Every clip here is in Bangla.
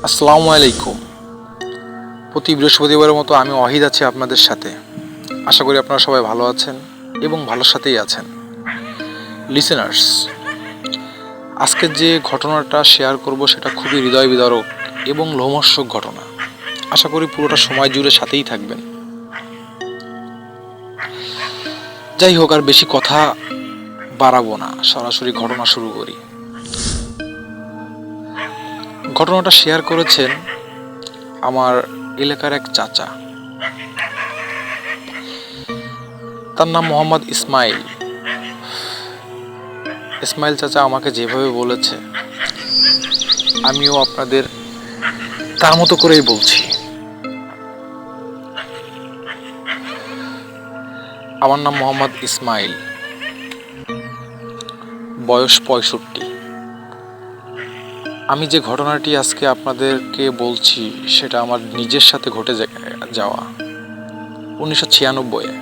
আসসালামু আলাইকুম। প্রতি বৃহস্পতিবারের মতো আমি ওয়াহিদ আছি আপনাদের সাথে। আশা করি আপনারা সবাই ভালো আছেন এবং ভালোর সাথেই আছেন। লিসেনার্স, আজকের যে ঘটনাটা শেয়ার করব সেটা খুবই হৃদয় বিদারক এবং লোমহর্ষক ঘটনা। আশা করি পুরোটা সময় জুড়ে সাথেই থাকবেন। যাই হোক, আর বেশি কথা বাড়াবো না, সরাসরি ঘটনা শুরু করি। ঘটনাটা শেয়ার করেছেন আমার এলাকার এক চাচা। তার নাম মোহাম্মদ ইসমাইল। ইসমাইল চাচা আমাকে যেভাবে বলেছে আমিও আপনাদের তার মতো করেই বলছি। আমার নাম মোহাম্মদ ইসমাইল, বয়স 65। আমি যে ঘটনাটি আজকে আপনাদেরকে বলছি সেটা আমার নিজের সাথে ঘটে যাওয়া 1996-এ।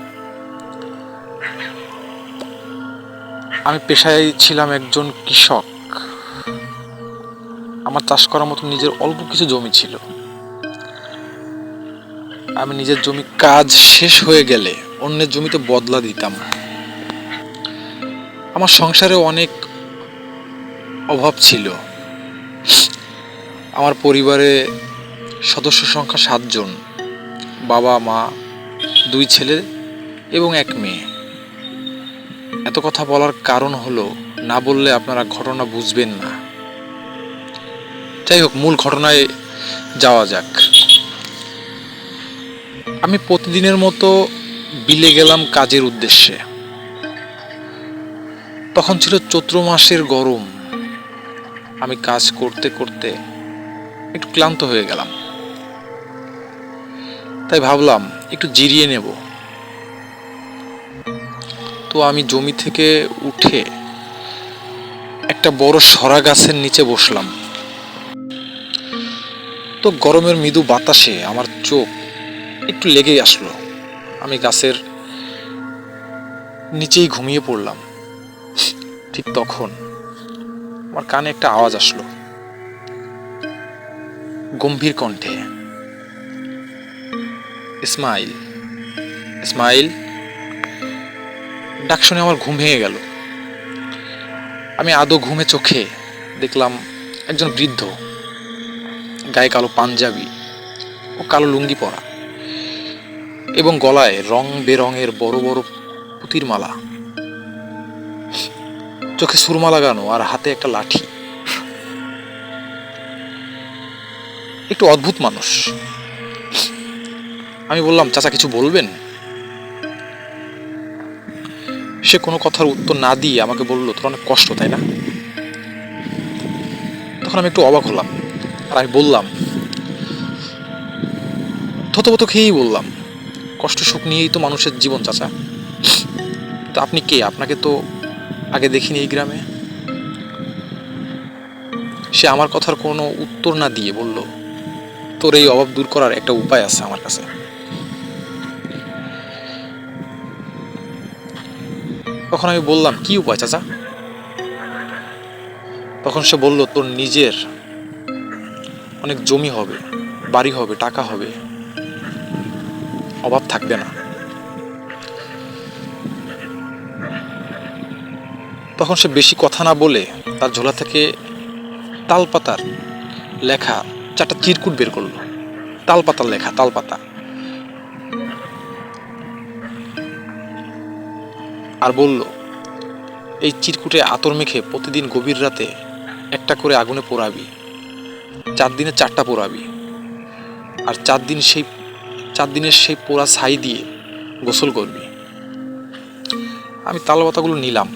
আমি পেশায় ছিলাম একজন কৃষক। আমার চাষ করার মতো নিজের অল্প কিছু জমি ছিল। আমি নিজের জমি কাজ শেষ হয়ে গেলে অন্যের জমিতে বদলা দিতাম। আমার সংসারে অনেক অভাব ছিল। আমার পরিবারে সদস্য সংখ্যা 7 জন, বাবা মা, 2 ছেলে এবং 1 মেয়ে। এত কথা বলার কারণ হলো, না বললে আপনারা ঘটনা বুঝবেন না। যাই হোক, মূল ঘটনায় যাওয়া যাক। আমি প্রতিদিনের মতো বিলে গেলাম কাজের উদ্দেশ্যে। তখন ছিল চৈত্র মাসের গরম। আমি কাজ করতে করতে একটু ক্লান্ত হয়ে গেলাম, তাই ভাবলাম একটু জিরিয়ে নেব। তো আমি জমি থেকে উঠে একটা বড় সরা গাছের নিচে বসলাম। তো গরমের মৃদু বাতাসে আমার চোখ একটু লেগে আসলো। আমি গাছের নিচেই ঘুমিয়ে পড়লাম। ঠিক তখন আমার কানে একটা আওয়াজ আসলো, গম্ভীর কণ্ঠে, ইসমাইল, ইসমাইল। ডাক শুনে আমার ঘুম ভেঙে গেল। আমি আদো ঘুমে চোখে দেখলাম একজন বৃদ্ধ, গায়ে কালো পাঞ্জাবি ও কালো লুঙ্গি পরা এবং গলায় রং বেরঙের বড় বড় পুঁতির মালা, চোখে সুরমা লাগানো আর হাতে একটা লাঠি। একটু অদ্ভুত মানুষ। আমি বললাম, চাচা কিছু বলবেন? সে কোনো কথার উত্তর না দিয়ে আমাকে বলল, তোর অনেক কষ্ট তাই না? তখন আমি একটু অবাক হলাম আর আমি বললাম, থতমত খেয়েই বললাম, কষ্ট সুখ নিয়েই তো মানুষের জীবন চাচা। তো আপনি কে? আপনাকে তো আগে দেখিনি এই গ্রামে। সে আমার কথার কোনো উত্তর না দিয়ে বলল, তোর এই অভাব দূর করার একটা উপায় আছে আমার কাছে। তখন আমি বললাম, কি উপায় চাচা? তখন সে বলল, তোর নিজের অনেক জমি হবে, বাড়ি হবে, টাকা হবে, অভাব থাকবে না। তখন সে বেশি কথা না বলে তার ঝোলা থেকে তালপাতার লেখা 4টা চিরকুট বের করলো। তালপাতার লেখা, তালপাতা। আর বলল, এই চিরকুটে আতর মেখে প্রতিদিন গভীর রাতে একটা করে আগুনে পোড়াবি। 4 দিনে 4টা পোড়াবি। আর 4 দিনের সেই পোড়া ছাই দিয়ে গোসল করবি। আমি তালপাতাগুলো নিলাম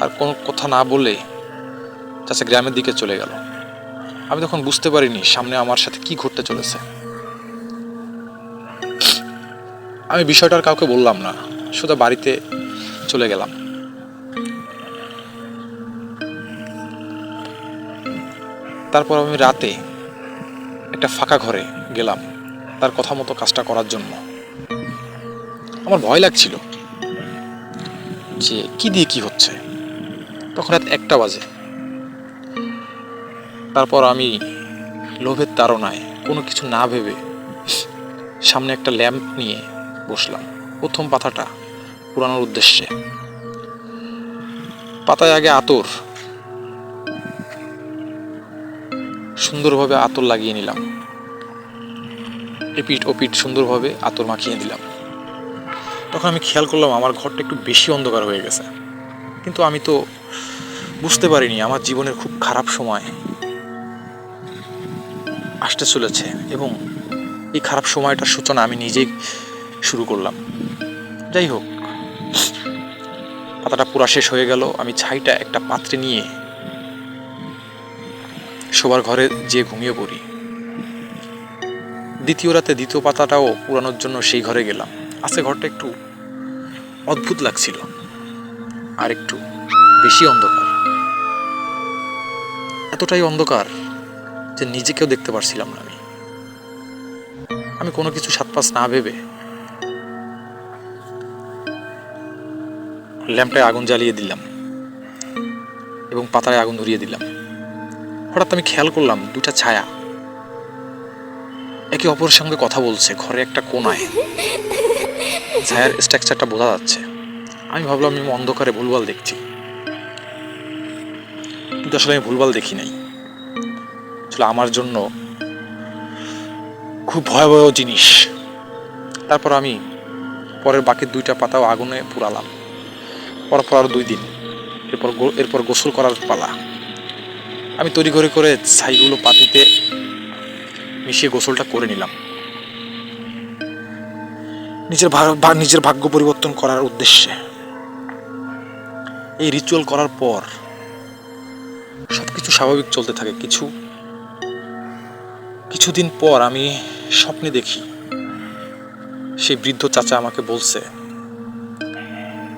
আর কোনো কথা না বলে চাচা গ্রামের দিকে চলে গেল। আমি তখন বুঝতে পারিনি সামনে আমার সাথে কি ঘটতে চলেছে। আমি বিষয়টা আর কাউকে বললাম না, সোজা বাড়িতে চলে গেলাম। তারপর আমি রাতে একটা ফাঁকা ঘরে গেলাম তার কথা মতো কাজটা করার জন্য। আমার ভয় লাগছিল যে কি দিয়ে কি হচ্ছে। তখন রাত 1টা বাজে। তারপর আমি লোভের তাড়নায় কোনো কিছু না ভেবে সামনে একটা ল্যাম্প নিয়ে বসলাম প্রথম পাতাটা পুরানোর উদ্দেশ্যে। পাতায় আগে আতর, সুন্দরভাবে আতর লাগিয়ে নিলাম, এপিট ওপিট সুন্দরভাবে আতর মাখিয়ে দিলাম। তখন আমি খেয়াল করলাম আমার ঘরটা একটু বেশি অন্ধকার হয়ে গেছে, কিন্তু আমি তো বুঝতে পারিনি আমার জীবনের খুব খারাপ সময় আসতে চলেছে এবং এই খারাপ সময়টার সূচনা আমি নিজেই শুরু করলাম। যাই হোক, পাতাটা পুরা শেষ হয়ে গেল। আমি ছাইটা একটা পাত্রে নিয়ে শোবার ঘরে যেয়ে ঘুমিয়ে পড়ি। দ্বিতীয় রাতে দ্বিতীয় পাতাটাও পুরানোর জন্য সেই ঘরে গেলাম। আজকে ঘরটা একটু অদ্ভুত লাগছিল, আর একটু বেশি অন্ধকার, এতটাই অন্ধকার যে নিজেকেও দেখতে পারছিলাম না। আমি কোনো কিছু সাত পাঁচ না ভেবে ল্যাম্পটায় আগুন জ্বালিয়ে দিলাম এবং পাতায় আগুন ধরিয়ে দিলাম। হঠাৎ আমি খেয়াল করলাম দুটা ছায়া একে অপরের সঙ্গে কথা বলছে ঘরে একটা কোনায়। ছায়ার স্ট্রাকচারটা বোঝা যাচ্ছে। আমি ভাবলাম আমি অন্ধকারে ভুলভাল দেখছি, কিন্তু আসলে আমি ভুলভাল দেখি নাই। আসলে আমার জন্য খুব ভয়াবহ জিনিস। তারপর আমি পরের বাকি দুইটা পাতাও আগুনে পুরালাম। পরপর আরো 2 দিন, এরপর গোসল করার পালা। আমি তৈরি করে ছাইগুলো পাতিতে মিশিয়ে গোসলটা করে নিলাম নিজের ভাগ্য পরিবর্তন করার উদ্দেশ্যে। এই রিচুয়াল করার পর সবকিছু স্বাভাবিক চলতে থাকে। কিছুদিন পর আমি স্বপ্নে দেখি সেই বৃদ্ধ চাচা আমাকে বলছে,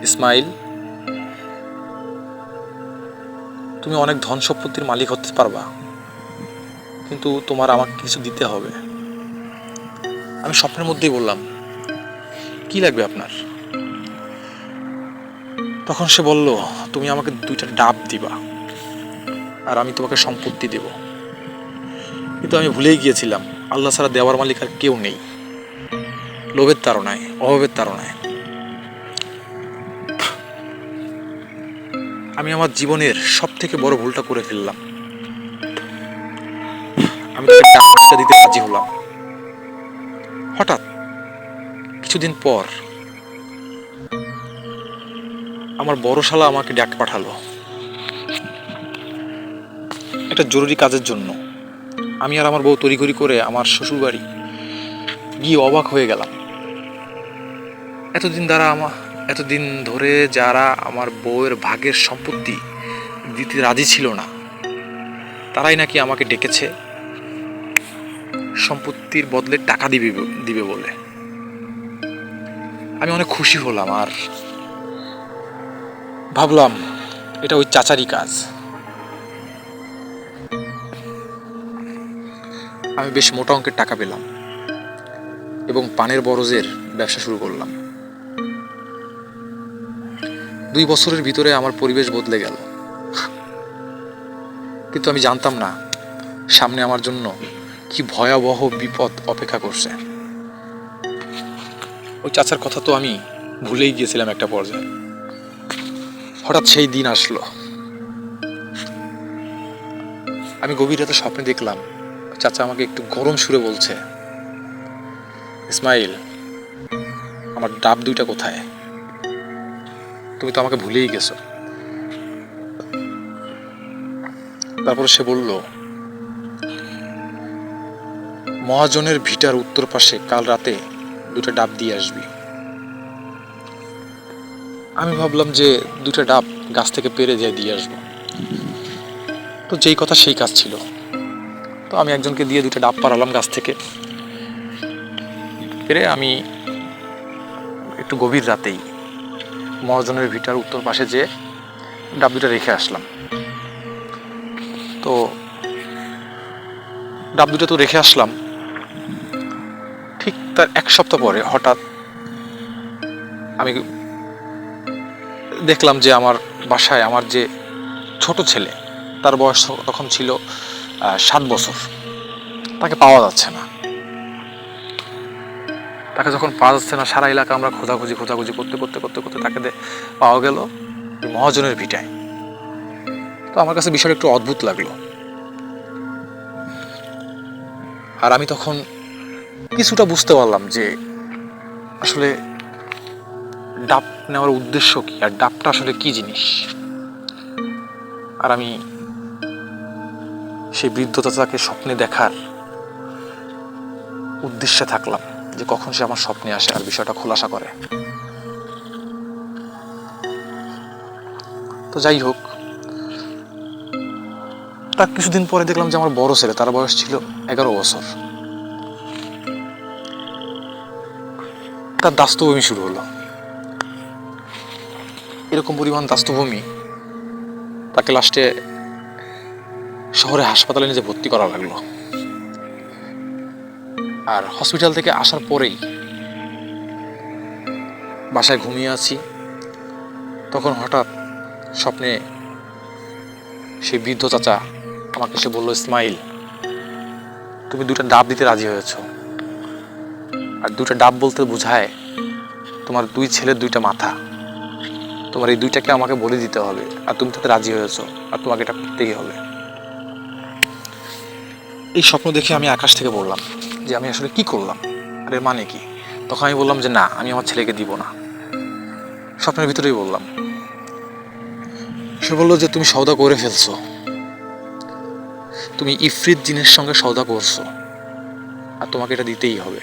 ইসমাইল, তুমি অনেক ধন সম্পত্তির মালিক হতে পারবা, কিন্তু তোমার আমাকে কিছু দিতে হবে। আমি স্বপ্নের মধ্যেই বললাম, কি লাগবে আপনার? তখন সে বলল, তুমি আমাকে 2টা ডাব দিবা আর আমি তোমাকে সম্পত্তি দেব। কিন্তু আমি ভুলেই গিয়েছিলাম আল্লাহ ছাড়া দেওয়ার মালিক আর কেউ নেই। লোভের তাড়নায়, অভাবের তাড়নায় আমি আমার জীবনের সব থেকে বড় ভুলটা করে ফেললাম। আমি তাকে টাকা দিতে রাজি হলাম। হঠাৎ কিছুদিন পর আমার বড় শালা আমাকে ডাক পাঠালো একটা জরুরি কাজের জন্য। আমি আর আমার বউ তড়িঘড়ি করে আমার শ্বশুর বাড়ি গিয়ে অবাক হয়ে গেলাম। এতদিন ধরে যারা আমার বউয়ের ভাগের সম্পত্তি দিতে রাজি ছিল না, তারাই নাকি আমাকে ডেকেছে সম্পত্তির বদলে টাকা দিবে বলে। আমি অনেক খুশি হলাম আর ভাবলাম এটা ওই চাচারই কাজ। আমি বেশ মোটা অঙ্কের টাকা পেলাম এবং পানের বরজের ব্যবসা শুরু করলাম। 2 বছরের ভিতরে আমার পরিবেশ বদলে গেল, কিন্তু আমি জানতাম না সামনে আমার জন্য কি ভয়াবহ বিপদ অপেক্ষা করছে। ওই চাচার কথা তো আমি ভুলেই গিয়েছিলাম একটা পর্যায়ে। হঠাৎ সেই দিন আসলো। আমি গভীর রাতে স্বপ্নে দেখলাম চাচা আমাকে একটু গরম সুরে বলছে, ইসমাইল, আমার ডাব 2টা কোথায়? তুমি তো আমাকে ভুলেই গেছো। তারপর সে বলল, মহাজনের ভিটার উত্তর পাশে কাল রাতে 2টা ডাব দিয়ে আসবি। আমি ভাবলাম যে 2টা ডাব গাছ থেকে পেড়ে দিয়ে আসবো। তো যেই কথা সেই কাজ ছিল। তো আমি একজনকে দিয়ে 2টা ডাব পাড়ালাম গাছ থেকে পেড়ে। আমি একটু গভীর রাতেই মহাজনের ভিটার উত্তর পাশে যে ডাব 2টা রেখে আসলাম। তো ডাব 2টা তো রেখে আসলাম। ঠিক তার 1 সপ্তাহ পরে হঠাৎ আমি দেখলাম যে আমার বাসায় আমার যে ছোট ছেলে, তার বয়স তখন ছিল 7 বছর, তাকে পাওয়া যাচ্ছে না। তাকে যখন পাওয়া যাচ্ছে না, সারা এলাকা আমরা খোঁজাখুঁজি করতে করতে করতে করতে তাকে পাওয়া গেল মহাজনের ভিটায়। তো আমার কাছে বিষয়টা একটু অদ্ভুত লাগলো। আর আমি তখন কিছুটা বুঝতে পারলাম যে আসলে ডাব নেওয়ার উদ্দেশ্য কি, আর ডাবটা আসলে কি জিনিস। আর আমি সেই বৃদ্ধ চাচাকে স্বপ্নে দেখার উদ্দেশ্যে থাকলাম যে কখন সে আমার স্বপ্নে আসে আর বিষয়টা খোলাসা করে। তো যাই হোক, তার কিছুদিন পরে দেখলাম যে আমার বড় ছেলে, তার বয়স ছিল 11 বছর, তার দাস্তবমি শুরু হলো। এরকম পরিমাণ দাস্তবমি, তাকে লাস্টে শহরে হাসপাতালে নিজে ভর্তি করা লাগলো। আর হসপিটাল থেকে আসার পরেই বাসায় ঘুমিয়ে আছি, তখন হঠাৎ স্বপ্নে সেই বৃদ্ধ চাচা আমাকে এসে বললো, ইসমাইল, তুমি 2টা ডাব দিতে রাজি হয়েছ। আর 2টা ডাব বলতে বোঝায় তোমার 2 ছেলের 2টা মাথা, তোমার এই 2টাকে আমাকে বলে দিতে হবে, আর তুমি তাতে রাজি হয়েছ, আর তোমাকে এটা করতেই হবে। এই স্বপ্ন দেখে আমি আকাশ থেকে বললাম যে আমি আসলে কি করলাম, আর এর মানে কি। তখন আমি বললাম যে না, আমি আমার ছেলেকে দিব না। স্বপ্নের ভিতরেই বললাম। সে বললো যে তুমি সওদা করে ফেলছো, তুমি ইফরিত জিনের সঙ্গে সওদা করছো, আর তোমাকে এটা দিতেই হবে।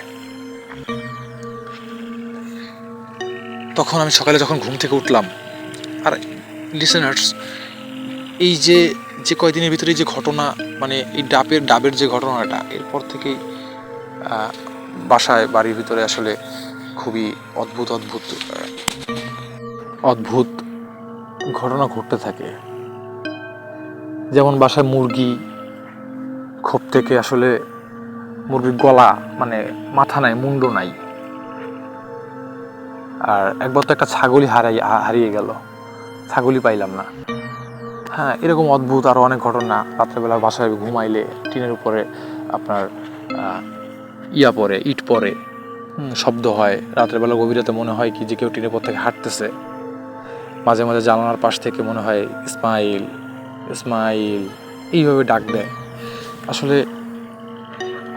তখন আমি সকালে যখন ঘুম থেকে উঠলাম, আর লিসেনার্স, এই যে কয়দিনের ভিতরে যে ঘটনা, মানে এই ডাবের যে ঘটনাটা, এরপর থেকেই বাড়ির ভিতরে আসলে খুবই অদ্ভুত ঘটনা ঘটতে থাকে। যেমন বাসায় মুরগি খোপ থেকে আসলে মুরগির গলা, মানে মাথা নাই, মুন্ড নাই। আর একবার তো একটা ছাগলই হারিয়ে গেল, ছাগলই পাইলাম না। হ্যাঁ, এরকম অদ্ভুত আরও অনেক ঘটনা। রাত্রেবেলা বাসায় ঘুমাইলে টিনের উপরে আপনার ইট পড়ে, শব্দ হয়। রাত্রেবেলা গভীর রাতে মনে হয় কি যে কেউ টিনের উপর থেকে হাঁটতেছে। মাঝে মাঝে জানালার পাশ থেকে মনে হয় ইসমাইল ইসমাইল, এইভাবে ডাক দেয় আসলে।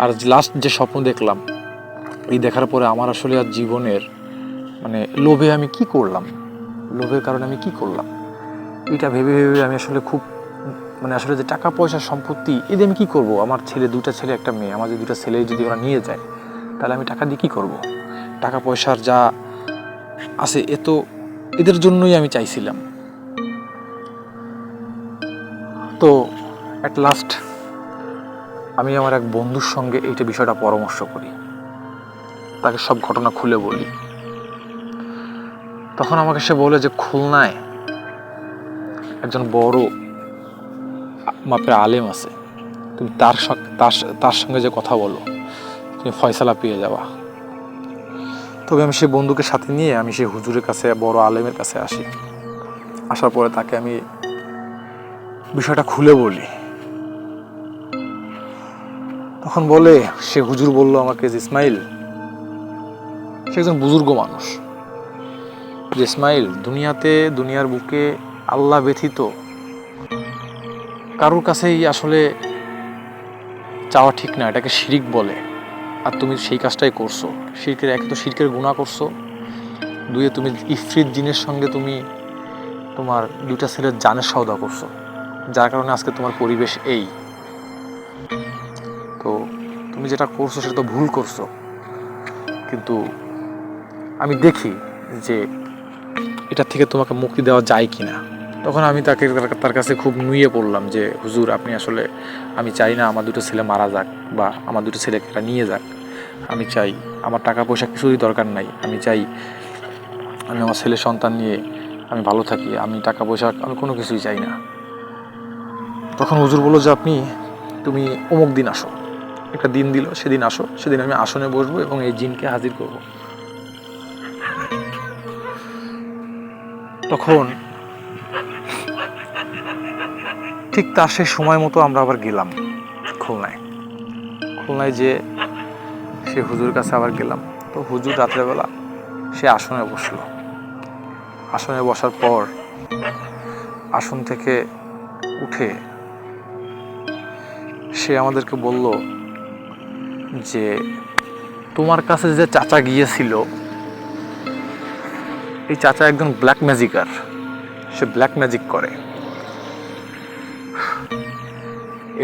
আর লাস্ট যে স্বপ্ন দেখলাম, এই দেখার পরে আমার আসলে আর জীবনের, মানে লোভের কারণে আমি কি করলাম, এটা ভেবে আমি আসলে খুব, মানে আসলে যে টাকা পয়সা সম্পত্তি, এদের আমি কি করব। আমার ছেলে, 2টা ছেলে, একটা মেয়ে, আমার যে 2টা ছেলে যদি ওরা নিয়ে যায়, তাহলে আমি টাকা দিয়ে কী করব। টাকা পয়সার যা আছে তো এদের জন্যই আমি চাইছিলাম। তো অ্যাট লাস্ট আমি আমার এক বন্ধুর সঙ্গে এইটা বিষয়টা পরামর্শ করি, তাকে সব ঘটনা খুলে বলি। তখন আমাকে সে বলে যে খুলনায় একজন বড় মাপের আলেম আছে, তুমি তার সঙ্গে যে কথা বলো, তুমি ফয়সালা পেয়ে যাবা। তবে আমি সেই বন্ধুকে সাথে নিয়ে আমি সেই হুজুরের কাছে, বড় আলেমের কাছে আসি। আসার পরে তাকে আমি বিষয়টা খুলে বলি। তখন বলে, সে হুজুর বলল আমাকে যে ইসমাইল, সে একজন বুজুর্গ মানুষ, যে ইসমাইল, দুনিয়ার বুকে আল্লাহ ব্যতীত কারোর কাছেই আসলে চাওয়া ঠিক না, এটাকে শিরিক বলে। আর তুমি সেই কাজটাই করছো। একে তো শিরকের গুনাহ করছো, 2 তুমি ইফরিত জিনের সঙ্গে তুমি তোমার 2টা ছেলের জানের সওদা করছো, যার কারণে আজকে তোমার পরিবেশ এই। তো তুমি যেটা করছো সেটা তো ভুল করছো, কিন্তু আমি দেখি যে এটার থেকে তোমাকে মুক্তি দেওয়া যায় কিনা। তখন আমি তার কাছে খুব নুয়ে পড়লাম যে হুজুর, আপনি আসলে, আমি চাই না আমার 2টো ছেলে মারা যাক বা আমার 2টো ছেলেকে নিয়ে যাক। আমি চাই, আমার টাকা পয়সা কিছুই দরকার নাই। আমি চাই আমি আমার ছেলে সন্তান নিয়ে আমি ভালো থাকি। আমি টাকা পয়সা, আমি কোনো কিছুই চাই না। তখন হুজুর বললো যে তুমি অমুক দিন আসো। একটা দিন দিল, সেদিন আসো। সেদিন আমি আসনে বসবো এবং এই জিনকে হাজির করব। তখন ঠিক তার সেই সময় মতো আমরা আবার গেলাম। খুলনায় যে সে হুজুরের কাছে আবার গেলাম। তো হুজুর রাত্রেবেলা সে আসনে বসলো। আসনে বসার পর আসন থেকে উঠে সে আমাদেরকে বলল যে তোমার কাছে যে চাচা গিয়েছিল, এই চাচা একজন ব্ল্যাক ম্যাজিকার, সে ব্ল্যাক ম্যাজিক করে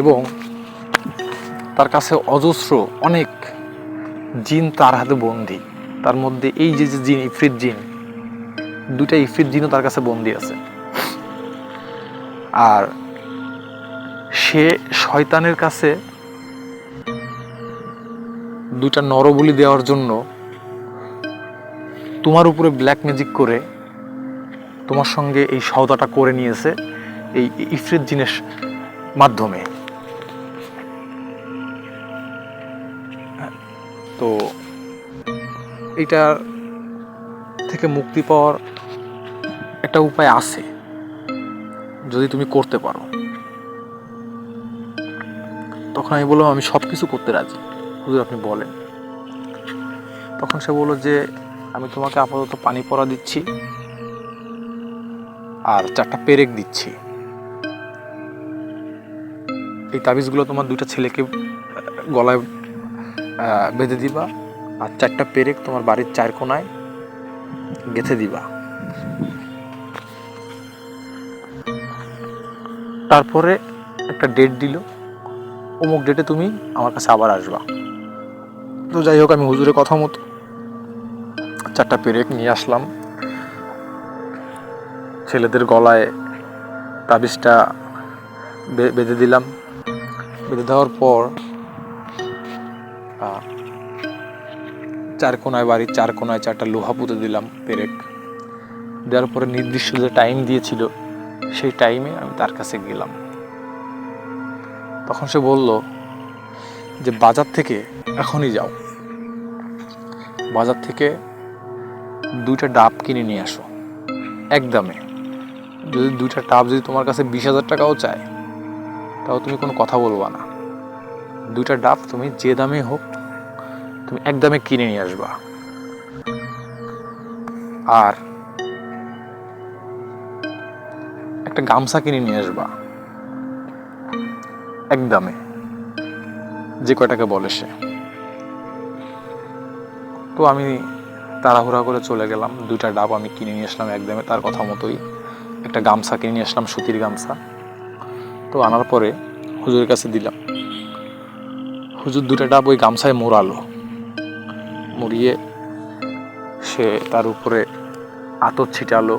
এবং তার কাছে অজস্র অনেক জিন তার হাতে বন্দী। তার মধ্যে এই যে যে জিন, ইফরিত জিন, 2টা ইফরিত জিনও তার কাছে বন্দী আছে। আর সে শয়তানের কাছে 2টা নরবলি দেওয়ার জন্য তোমার উপরে ব্ল্যাক ম্যাজিক করে তোমার সঙ্গে এই সওদাটা করে নিয়েছে এই ইফরিত জিনের মাধ্যমে। তো এইটা থেকে মুক্তি পাওয়ার একটা উপায় আছে যদি তুমি করতে পারো। তখন আমি বললাম আমি সব কিছু করতে রাজি, হুজুর আপনি বলেন। তখন সে বললো যে আমি তোমাকে আপাতত পানি পড়া দিচ্ছি আর 4টা পেরেক দিচ্ছি। এই তাবিজগুলো তোমার 2টা ছেলেকে গলায় বেঁধে দিবা আর 4টা পেরেক তোমার বাড়ির 4 কোণায় গেঁথে দিবা। তারপরে একটা ডেট দিল, অমুক ডেটে তুমি আমার কাছে আবার আসবা। তো যাই হোক, আমি হুজুরের কথা মতো 4টা পেরেক নিয়ে আসলাম। ছেলেদের গলায় তাবিজটা বেঁধে দিলাম। বেঁধে দেওয়ার পর 4 কোণায়, বাড়ির 4 কোণায় 4টা লোহা পুঁতে দিলাম পেরেক। দেওয়ার পরে নির্দিষ্ট যে টাইম দিয়েছিল সেই টাইমে আমি তার কাছে গেলাম। তখন সে বলল যে বাজার থেকে এখনই যাও, বাজার থেকে 2টা ডাব কিনে নিয়ে আসো একদমে। যদি 2টা ডাব যদি তোমার কাছে 20,000 টাকাও চায় তাও তুমি কোনো কথা বলবা না। 2টা ডাব তুমি যে দামে হোক তুমি একদমে কিনে নিয়ে আসবা। আর একটা গামছা কিনে নিয়ে আসবা একদমে, যে কয়টাকে বলে সে। তো আমি তাড়াহুড়া করে চলে গেলাম। 2টা ডাব আমি কিনে নিয়ে আসলাম একদমে তার কথা মতোই। একটা গামছা কিনে নিয়ে আসলাম, সুতির গামছা। তো আনার পরে হুজুরের কাছে দিলাম। হুজুর 2টা ডাব ওই গামছায় মোড়ালো। মুড়িয়ে সে তার উপরে আতর ছিটালো,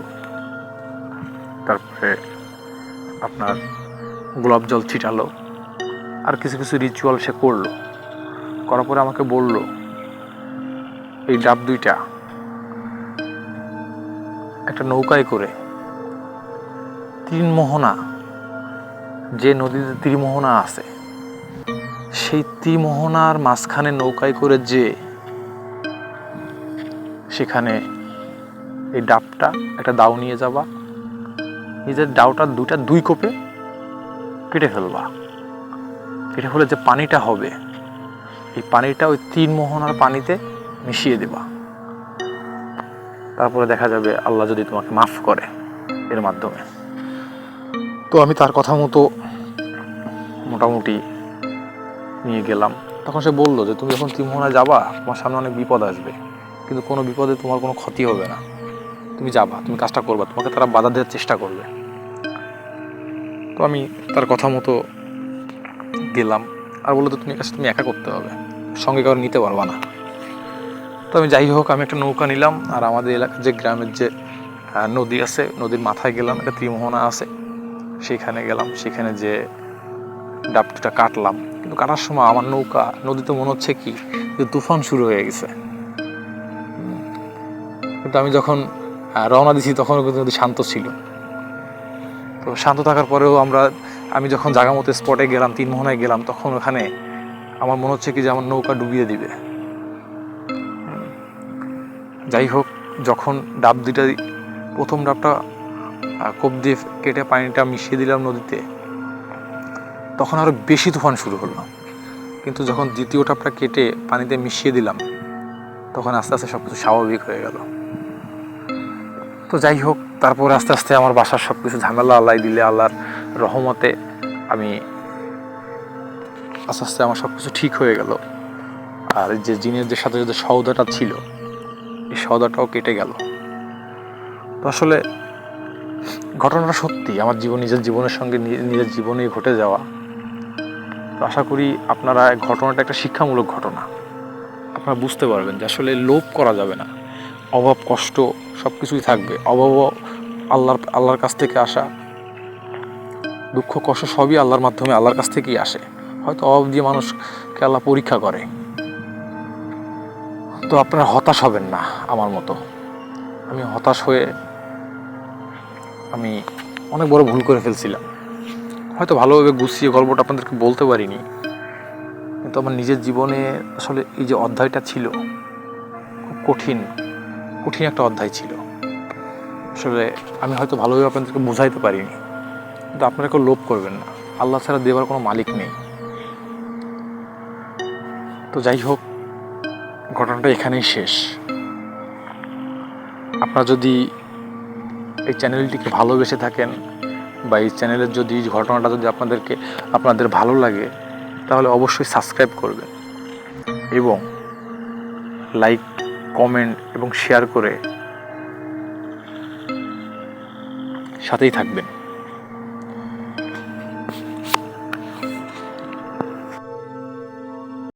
তারপরে আপনার গোলাপ জল ছিটালো, আর কিছু কিছু রিচুয়াল সে করলো। করার পরে আমাকে বলল এই ডাব 2টা একটা নৌকায় করে ত্রিমোহনা, যে নদীতে ত্রিমোহনা আছে সেই ত্রিমোহনার মাঝখানে নৌকায় করে যে সেখানে এই ডাবটা একটা দাও নিয়ে যাবা, নিজের ডাউটা 2টা 2 কোপে কেটে ফেলবা। কেটে ফেলে যে পানিটা হবে এই পানিটা ওই 3 মোহনার পানিতে মিশিয়ে দেবা। তারপরে দেখা যাবে আল্লাহ যদি তোমাকে মাফ করে এর মাধ্যমে। তো আমি তার কথা মতো মোটামুটি নিয়ে গেলাম। তখন সে বললো যে তুমি যখন 3 মোহনায় যাবা তোমার সামনে অনেক বিপদ আসবে, কিন্তু কোনো বিপদে তোমার কোনো ক্ষতি হবে না। তুমি যাবা, তুমি কাজটা করবা, তোমাকে তারা বাধা দেওয়ার চেষ্টা করবে। তো আমি তার কথা মতো গেলাম। আর বললো তো তুমি কাজটা তুমি একা করতে হবে, সঙ্গে কারো নিতে পারবা না। তো আমি যাই হোক, আমি একটা নৌকা নিলাম আর আমাদের এলাকার যে গ্রামের যে নদী আছে, নদীর মাথায় গেলাম, একটা ত্রিমোহনা আছে, সেখানে গেলাম। সেখানে যে ডাবটা কাটলাম, কিন্তু কাটার সময় আমার নৌকা নদীতে মনে হচ্ছে কি যে তুফান শুরু হয়ে গেছে। কিন্তু আমি যখন রওনা দিছি তখনও কিন্তু নদী শান্ত ছিল। তো শান্ত থাকার পরেও আমি যখন জায়গা মতো স্পটে গেলাম, 3 মোহনায় গেলাম, তখন ওখানে আমার মনে হচ্ছে কি যে আমার নৌকা ডুবিয়ে দিবে। যাই হোক, যখন ডাব 2টা, প্রথম ডাবটা কোপ দিয়ে কেটে পানিটা মিশিয়ে দিলাম নদীতে, তখন আরো বেশি তুফান শুরু হলো। কিন্তু যখন দ্বিতীয় টাপটা কেটে পানিতে মিশিয়ে দিলাম, তখন আস্তে আস্তে সব কিছু স্বাভাবিক হয়ে গেল। তো যাই হোক, তারপরে আস্তে আস্তে আমার বাসার সব কিছু ঝামেলা আল্লাহ দিলে, আল্লাহর রহমতে আমি আস্তে আস্তে আমার সব কিছু ঠিক হয়ে গেল। আর যে জিনের যে সাথে যে সওদাটা ছিল, এই সওদাটাও কেটে গেল। তো আসলে ঘটনাটা সত্যি আমার নিজের জীবনের সঙ্গে নিজের জীবনেই ঘটে যাওয়া। তো আশা করি আপনারা ঘটনাটা একটা শিক্ষামূলক ঘটনা, আপনারা বুঝতে পারবেন যে আসলে লোভ করা যাবে না। অভাব কষ্ট সব কিছুই থাকবে, অভাবও আল্লাহর কাছ থেকে আসা, দুঃখ কষ্ট সবই আল্লাহর মাধ্যমে আল্লাহর কাছ থেকেই আসে। হয়তো অভাব দিয়ে মানুষকে আল্লাহ পরীক্ষা করে। তো আপনারা হতাশ হবেন না আমার মতো। আমি হতাশ হয়ে আমি অনেক বড় ভুল করে ফেলছিলাম। হয়তো ভালোভাবে গুছিয়ে গল্পটা আপনাদেরকে বলতে পারিনি, কিন্তু আমার নিজের জীবনে আসলে এই যে অধ্যায়টা ছিল, খুব কঠিন একটা অধ্যায় ছিল। আসলে আমি হয়তো ভালোভাবে আপনাদেরকে বোঝাইতে পারিনি, কিন্তু আপনারা কেউ লোভ করবেন না, আল্লাহ ছাড়া দেওয়ার কোনো মালিক নেই। তো যাই হোক, ঘটনাটা এখানেই শেষ। আপনারা যদি এই চ্যানেলটিকে ভালোবেসে থাকেন, বা এই চ্যানেলের যদি ঘটনাটা যদি আপনাদের ভালো লাগে, তাহলে অবশ্যই সাবস্ক্রাইব করবেন এবং লাইক, কমেন্ট এবং শেয়ার করে সাথেই থাকবেন।